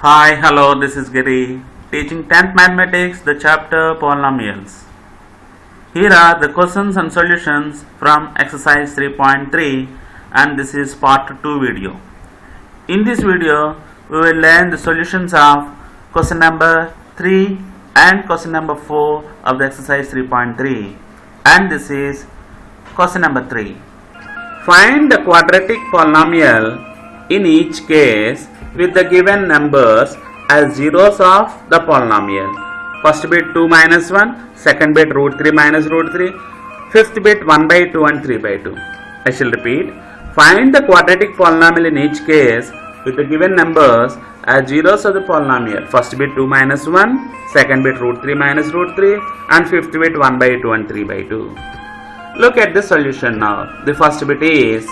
Hi, hello, this is Giri, teaching 10th Mathematics, the chapter Polynomials. Here are the questions and solutions from exercise 3.3 and this is part 2 video. In this video, we will learn the solutions of question number 3 and question number 4 of the exercise 3.3 and this is question number 3. Find the quadratic polynomial in each case with the given numbers as zeros of the polynomial. First bit 2 minus 1, second bit root 3 minus root 3, fifth bit 1 by 2 and 3 by 2. I shall repeat. Find the quadratic polynomial in each case with the given numbers as zeros of the polynomial. First bit 2 minus 1, second bit root 3 minus root 3 and fifth bit 1 by 2 and 3 by 2. Look at the solution now. The first bit is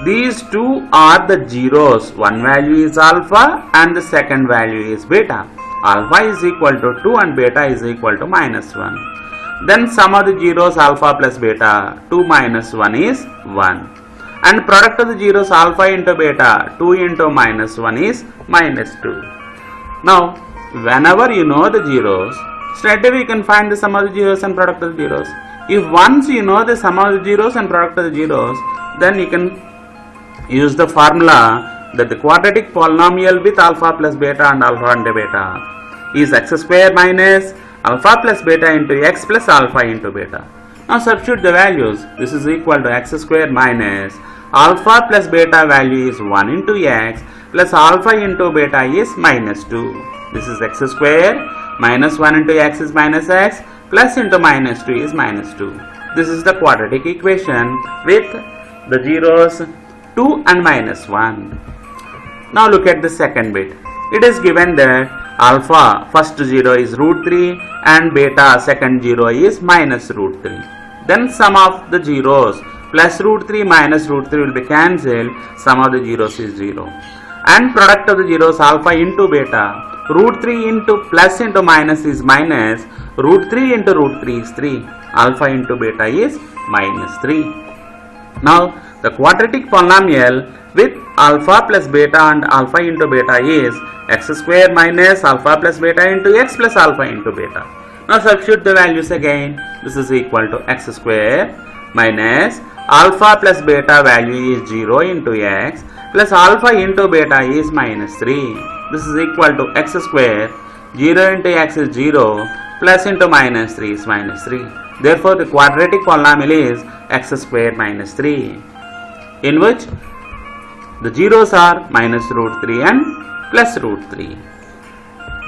these two are the zeros. One value is alpha and the second value is beta. Alpha is equal to 2 and beta is equal to minus 1. Then sum of the zeros alpha plus beta. 2 minus 1 is 1. And product of the zeros alpha into beta. 2 into minus 1 is minus 2. Now, whenever you know the zeros, straight away you can find the sum of the zeros and product of the zeros. If once you know the sum of the zeros and product of the zeros, then you can use the formula that the quadratic polynomial with alpha plus beta and alpha and beta is x square minus alpha plus beta into x plus alpha into beta. Now substitute the values. This is equal to x square minus alpha plus beta value is 1 into x plus alpha into beta is minus 2. This is x square minus 1 into x is minus x plus into minus 2 is minus 2. This is the quadratic equation with the zeros 2 and minus 1. Now look at the second bit. It is given that alpha first 0 is root 3 and beta second 0 is minus root 3. Then sum of the zeros plus root 3 minus root 3 will be cancelled. Sum of the zeros is 0. And product of the zeros alpha into beta. Root 3 into plus into minus is minus. Root 3 into root 3 is 3. Alpha into beta is minus 3. Now the quadratic polynomial with alpha plus beta and alpha into beta is x square minus alpha plus beta into x plus alpha into beta. Now substitute the values again. This is equal to x square minus alpha plus beta value is 0 into x plus alpha into beta is minus 3. This is equal to x square 0 into x is 0 plus into minus 3 is minus 3. Therefore the quadratic polynomial is x square minus 3. In which the zeros are minus root 3 and plus root 3.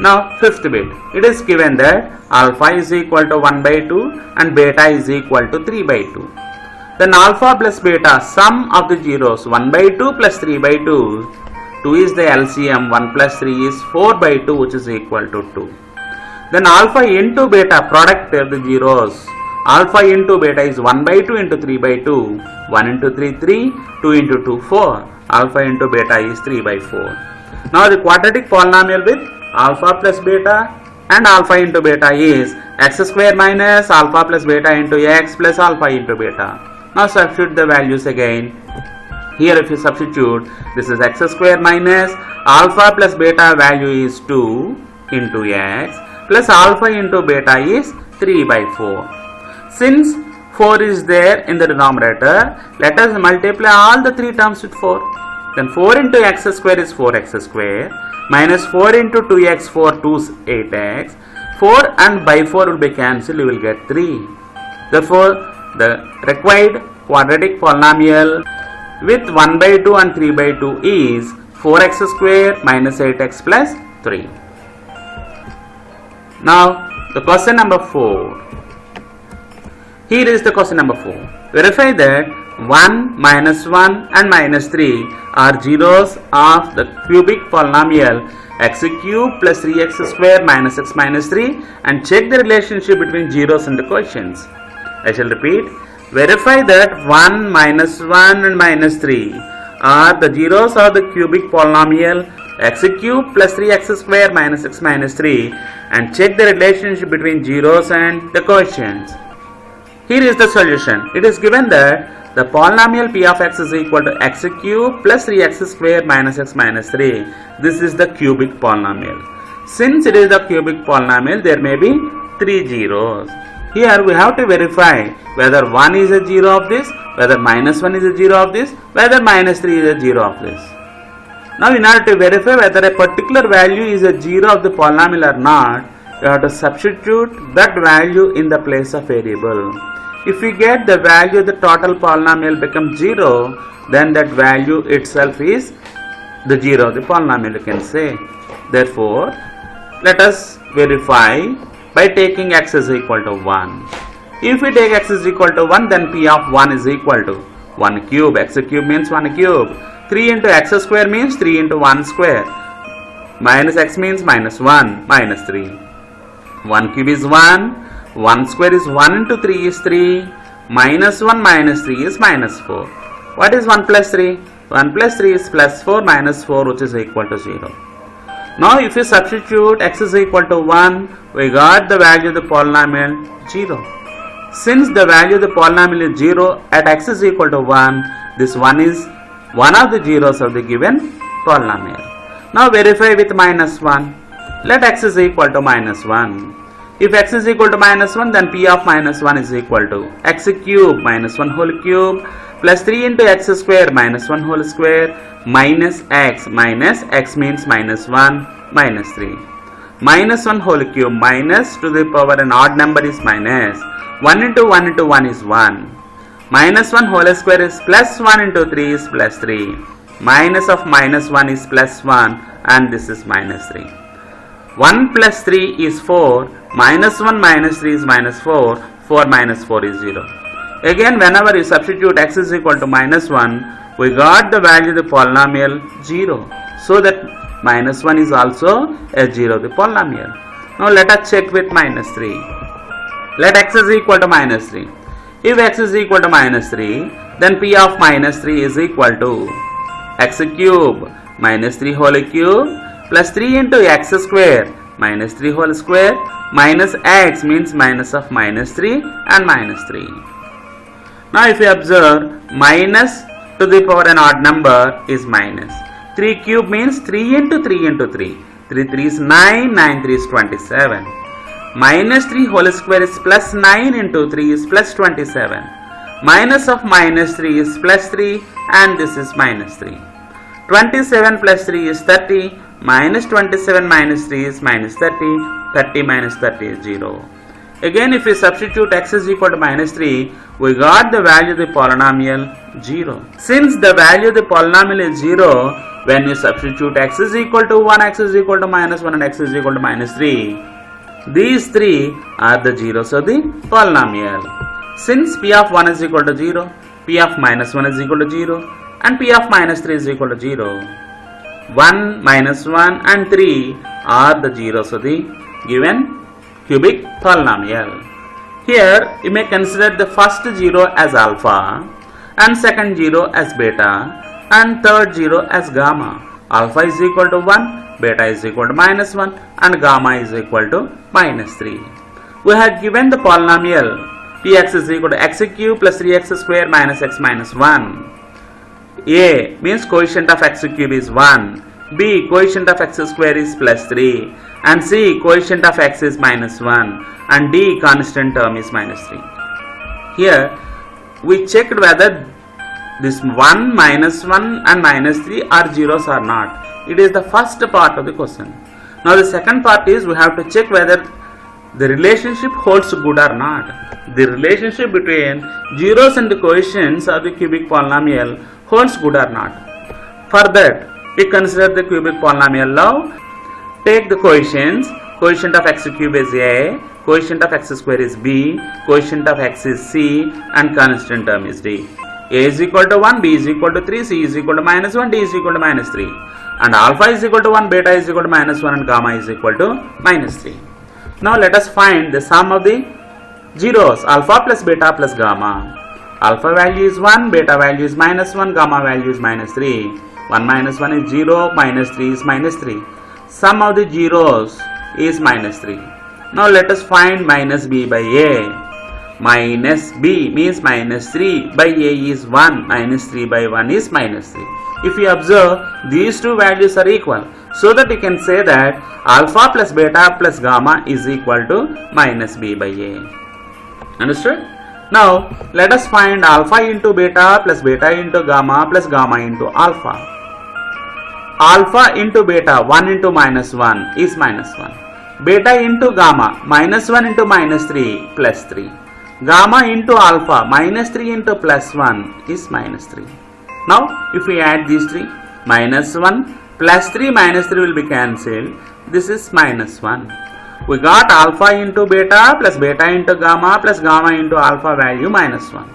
Now fifth bit, it is given that alpha is equal to 1 by 2 and beta is equal to 3 by 2. Then alpha plus beta, sum of the zeros 1 by 2 plus 3 by 2. 2 is the LCM, 1 plus 3 is 4 by 2 which is equal to 2. Then alpha into beta, product of the zeros. Alpha into beta is 1 by 2 into 3 by 2. 1 into 3, 3. 2 into 2, 4. Alpha into beta is 3 by 4. Now the quadratic polynomial with alpha plus beta and alpha into beta is x square minus alpha plus beta into x plus alpha into beta. Now substitute the values again. Here if you substitute, this is x square minus alpha plus beta value is 2 into x plus alpha into beta is 3 by 4. Since 4 is there in the denominator, let us multiply all the three terms with 4. Then 4 into x square is 4x square minus 4 into 2x, 4 2 is 8x. 4 and by 4 will be cancelled, you will get 3. Therefore, the required quadratic polynomial with 1 by 2 and 3 by 2 is 4x square minus 8x plus 3. Now, the question number 4. Here is the question number 4. Verify that 1, minus 1 and minus 3 are zeros of the cubic polynomial x cube plus 3x square minus x minus 3 and check the relationship between zeros and the quotients. I shall repeat. Verify that 1, minus 1 and minus 3 are the zeros of the cubic polynomial x cube plus 3x square minus x minus 3 and check the relationship between zeros and the quotients. Here is the solution. It is given that The polynomial p of x is equal to x cube plus 3x square minus x minus 3. This is the cubic polynomial. Since it is the cubic polynomial, there may be 3 zeros. Here we have to verify whether 1 is a 0 of this, whether minus 1 is a 0 of this, whether minus 3 is a 0 of this. Now in order to verify whether a particular value is a 0 of the polynomial or not, we have to substitute that value in the place of variable. If we get the value of the total polynomial becomes 0, then that value itself is the 0 of the polynomial, you can say. Therefore, let us verify by taking x is equal to 1. If we take x is equal to 1, then p of 1 is equal to 1 cube. X cube means 1 cube. 3 into x square means 3 into 1 square. Minus x means minus 1, minus 3. 1 cube is 1. 1 square is 1 into 3 is 3. Minus 1 minus 3 is minus 4. What is 1 plus 3? 1 plus 3 is plus 4 minus 4, which is equal to 0. Now if we substitute x is equal to 1, we got the value of the polynomial 0. Since the value of the polynomial is 0 at x is equal to 1, this 1 is one of the zeros of the given polynomial. Now verify with minus 1. Let x is equal to minus 1. If x is equal to minus 1, then p of minus 1 is equal to x cube minus 1 whole cube plus 3 into x square minus 1 whole square minus x means minus 1 minus 3. Minus 1 whole cube minus to the power an odd number is minus. 1 into 1 is 1. Minus 1 whole square is plus 1 into 3 is plus 3. Minus of minus 1 is plus 1 and this is minus 3. 1 plus 3 is 4. Minus 1 minus 3 is minus 4. 4 minus 4 is 0. Again, whenever you substitute x is equal to minus 1, we got the value of the polynomial 0. So that minus 1 is also a 0 of the polynomial. Now let us check with minus 3. Let x is equal to minus 3. If x is equal to minus 3, then p of minus 3 is equal to x cube minus 3 whole cube plus 3 into x square minus 3 whole square minus x means minus of minus 3 and minus 3. Now if you observe, minus to the power an odd number is minus. 3 cube means 3 into 3 into 3. 3 3 is 9, 9 3 is 27. Minus 3 whole square is plus 9 into 3 is plus 27. Minus of minus 3 is plus 3 and this is minus 3. 27 plus 3 is 30. Minus 27 minus 3 is minus 30. 30 minus 30 is 0. Again, if we substitute x is equal to minus 3, we got the value of the polynomial 0. Since the value of the polynomial is 0, when you substitute x is equal to 1, x is equal to minus 1 and x is equal to minus 3, these 3 are the zeros of the polynomial. Since p of 1 is equal to 0, p of minus 1 is equal to 0 and p of minus 3 is equal to 0. 1, minus 1 and 3 are the zeros of the given cubic polynomial. Here you may consider the first 0 as alpha and second 0 as beta and third 0 as gamma. Alpha is equal to 1, beta is equal to minus 1 and gamma is equal to minus 3. We have given the polynomial px is equal to x cube plus 3x square minus x minus 1. A means coefficient of x cube is 1. B coefficient of x square is plus 3. And C coefficient of x is minus 1. And D constant term is minus 3. Here we checked whether this 1, minus 1 and minus 3 are zeros or not. It is the first part of the question. Now the second part is we have to check whether the relationship holds good or not. The relationship between zeros and the coefficients of the cubic polynomial holds good or not. For that, we consider the cubic polynomial law. Take the coefficients. Coefficient of x cube is a, coefficient of x square is b, coefficient of x is c, and constant term is d. A is equal to 1, b is equal to 3, c is equal to minus 1, d is equal to minus 3. And alpha is equal to 1, beta is equal to minus 1, and gamma is equal to minus 3. Now let us find the sum of the zeros, alpha plus beta plus gamma. Alpha value is 1, beta value is minus 1, gamma value is minus 3. 1 minus 1 is 0, minus 3 is minus 3. Sum of the zeros is minus 3. Now let us find minus b by a. minus b means minus 3 by a is 1, minus 3 by 1 is minus 3. If you observe, these two values are equal, so that you can say that alpha plus beta plus gamma is equal to minus b by a. Understood? Now let us find alpha into beta plus beta into gamma plus gamma into alpha. Alpha into beta 1 into minus 1 is minus 1. Beta into gamma minus 1 into minus 3 plus 3. Gamma into alpha minus 3 into plus 1 is minus 3. Now if we add these three, minus 1 plus 3 minus 3 will be cancelled. This is minus 1. We got alpha into beta plus beta into gamma plus gamma into alpha value minus 1.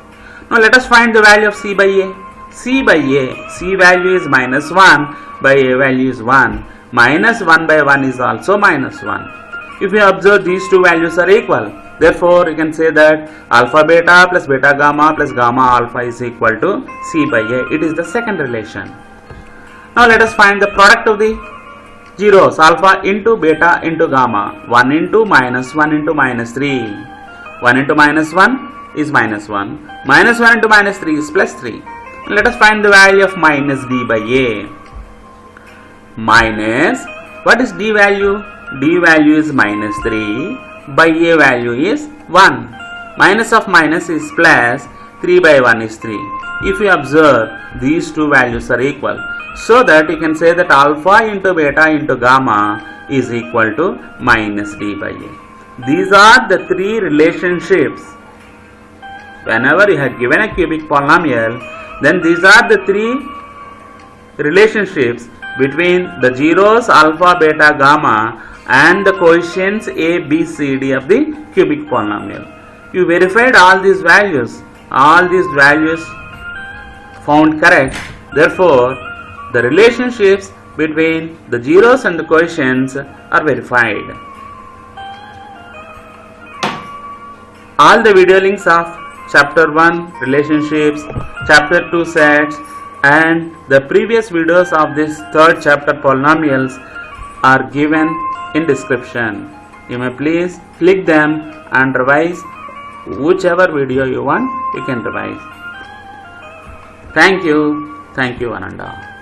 Now let us find the value of c by a. C by a, c value is minus 1 by a value is 1. Minus 1 by 1 is also minus 1. If you observe, these two values are equal. Therefore, you can say that alpha beta plus beta gamma plus gamma alpha is equal to c by a. It is the second relation. Now let us find the product of the zeros, alpha into beta into gamma. 1 into minus 1 into minus 3. 1 into minus 1 is minus 1. Minus 1 into minus 3 is plus 3. Let us find the value of minus d by a. Minus, what is d value? D value is minus 3 by a value is 1. Minus of minus is plus, 3 by 1 is 3. If you observe, these two values are equal, so that you can say that alpha into beta into gamma is equal to minus d by a. These are the three relationships. Whenever you have given a cubic polynomial, then these are the three relationships between the zeros alpha, beta, gamma and the coefficients a, b, c, d of the cubic polynomial. You verified all these values found correct. Therefore, the relationships between the zeros and the coefficients are verified. All the video links of chapter 1 relationships, chapter 2 sets and the previous videos of this third chapter polynomials are given in description. You may please click them and revise whichever video you want, you can revise. Thank you one and all.